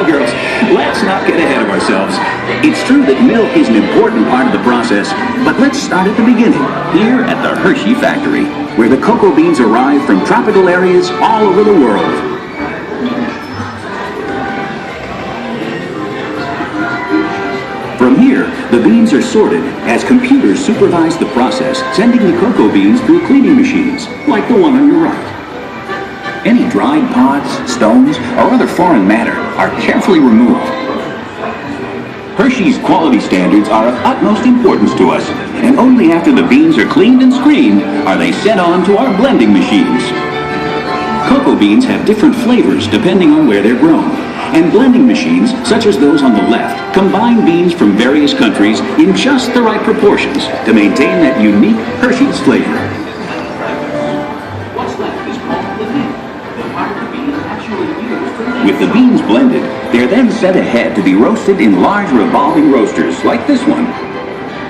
Well, girls, let's not get ahead of ourselves. It's true that milk is an important part of the process, but let's start at the beginning, here at the Hershey factory, where the cocoa beans arrive from tropical areas all over the world. From here, the beans are sorted as computers supervise the process, sending the cocoa beans through cleaning machines, like the one on your right. Any dried pods, stones, or other foreign matter are carefully removed. Hershey's quality standards are of utmost importance to us, and only after the beans are cleaned and screened are they sent on to our blending machines. Cocoa beans have different flavors depending on where they're grown, and blending machines, such as those on the left, combine beans from various countries in just the right proportions to maintain that unique Hershey's flavor. What's left is called the nib, the part of the bean actually used to make. With the beans blended, they're then set ahead to be roasted in large revolving roasters like this one.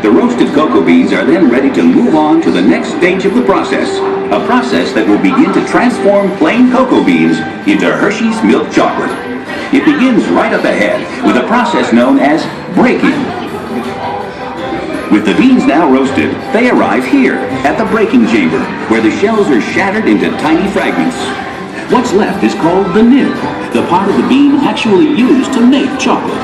The roasted cocoa beans are then ready to move on to the next stage of the process, a process that will begin to transform plain cocoa beans into Hershey's milk chocolate. It begins right up ahead with a process known as breaking. With the beans now roasted, they arrive here at the breaking chamber, where the shells are shattered into tiny fragments. What's left is called the nib, the part of the bean actually used to make chocolate.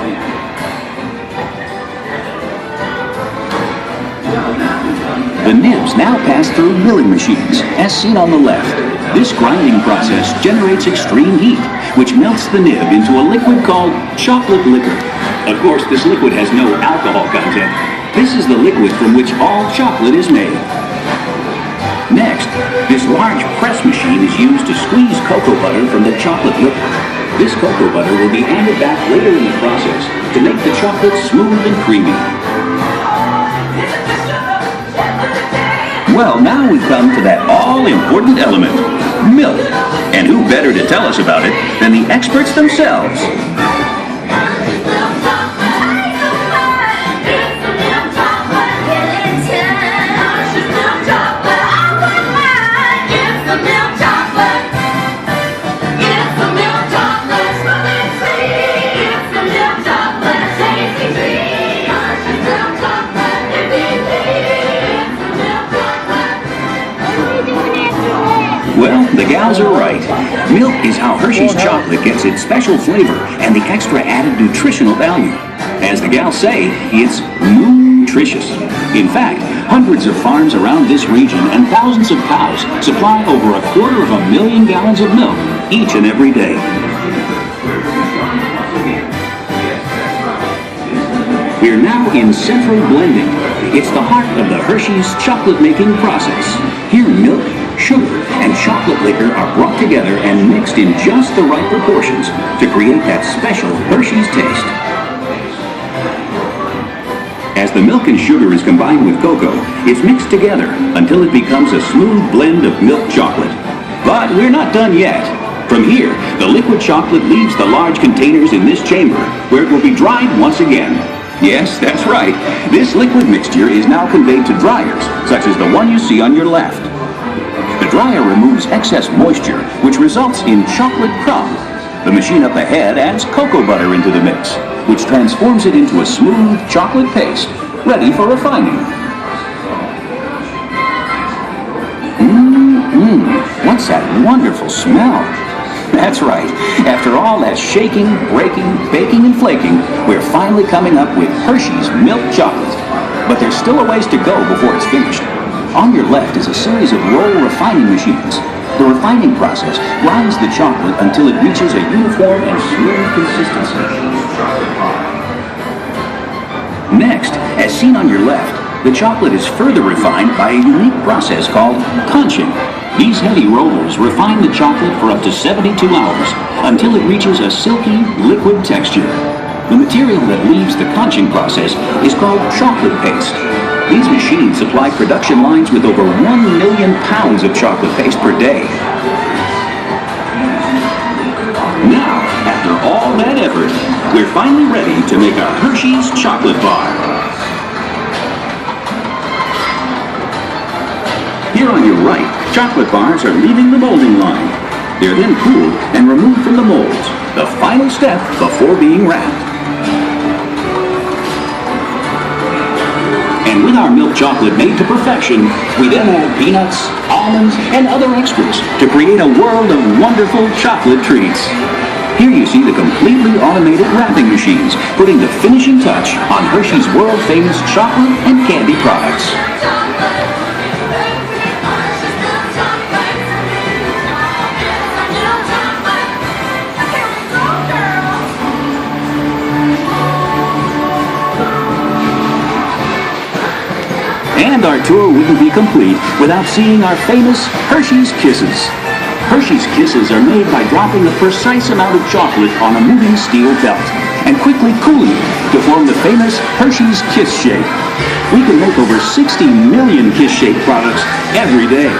The nibs now pass through milling machines, as seen on the left. This grinding process generates extreme heat, which melts the nib into a liquid called chocolate liquor. Of course, this liquid has no alcohol content. This is the liquid from which all chocolate is made. Next, this large press machine is used to squeeze cocoa butter from the chocolate liquor. This cocoa butter will be added back later in the process to make the chocolate smooth and creamy. Well, now we come to that all-important element, milk. And who better to tell us about it than the experts themselves? Well, the gals are right. Milk is how Hershey's chocolate gets its special flavor and the extra added nutritional value. As the gals say, it's nutritious. In fact, hundreds of farms around this region and thousands of cows supply over 250,000 gallons of milk each and every day. We're now in central blending. It's the heart of the Hershey's chocolate-making process. Here, milk, sugar, and chocolate liquor are brought together and mixed in just the right proportions to create that special Hershey's taste. As the milk and sugar is combined with cocoa, it's mixed together until it becomes a smooth blend of milk chocolate. But we're not done yet. From here, the liquid chocolate leaves the large containers in this chamber, where it will be dried once again. Yes, that's right. This liquid mixture is now conveyed to dryers, such as the one you see on your left. The dryer removes excess moisture, which results in chocolate crumb. The machine up ahead adds cocoa butter into the mix, which transforms it into a smooth chocolate paste, ready for refining. What's that wonderful smell? That's right. After all that shaking, breaking, baking, and flaking, we're finally coming up with Hershey's milk chocolate. But there's still a ways to go before it's finished. On your left is a series of roll refining machines. The refining process grinds the chocolate until it reaches a uniform and smooth consistency. Next, as seen on your left, the chocolate is further refined by a unique process called conching. These heavy rollers refine the chocolate for up to 72 hours until it reaches a silky, liquid texture. The material that leaves the conching process is called chocolate paste. These machines supply production lines with over 1 million pounds of chocolate paste per day. Now, after all that effort, we're finally ready to make a Hershey's chocolate bar. Here on your right, chocolate bars are leaving the molding line. They're then cooled and removed from the molds. the final step before being wrapped. And with our milk chocolate made to perfection, we then add peanuts, almonds, and other extras to create a world of wonderful chocolate treats. Here you see the completely automated wrapping machines putting the finishing touch on Hershey's world-famous chocolate and candy products. And our tour wouldn't be complete without seeing our famous Hershey's Kisses. Hershey's Kisses are made by dropping a precise amount of chocolate on a moving steel belt and quickly cooling it to form the famous Hershey's Kiss Shake. We can make over 60 million Kiss Shake products every day.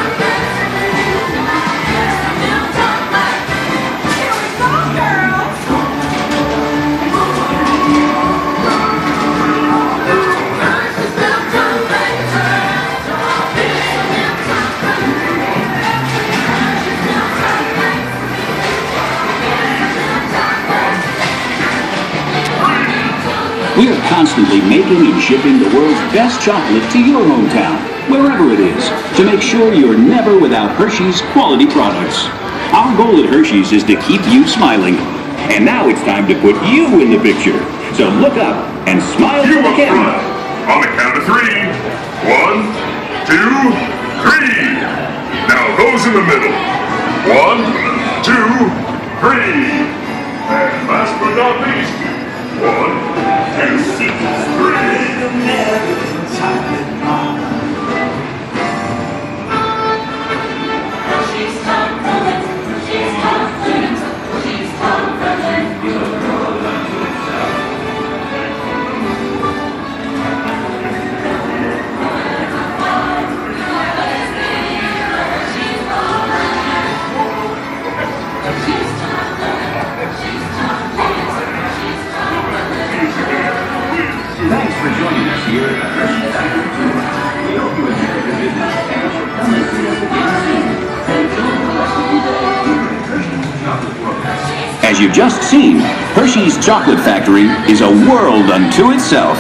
We are constantly making and shipping the world's best chocolate to your hometown, wherever it is, to make sure you're never without Hershey's quality products. Our goal at Hershey's is to keep you smiling. And now it's time to put you in the picture. So look up and smile to the camera. On the count of 3. 1, 2, 3. Now those in the middle. 1, 2, 3. And last but not least, 1, 2, 3. Thanks for joining us here at the Hershey Factory Tour. We hope you enjoyed the visit and come and see us again soon. Enjoy the rest of your day here at Hershey's Chocolate Program. As you've just seen, Hershey's Chocolate Factory is a world unto itself.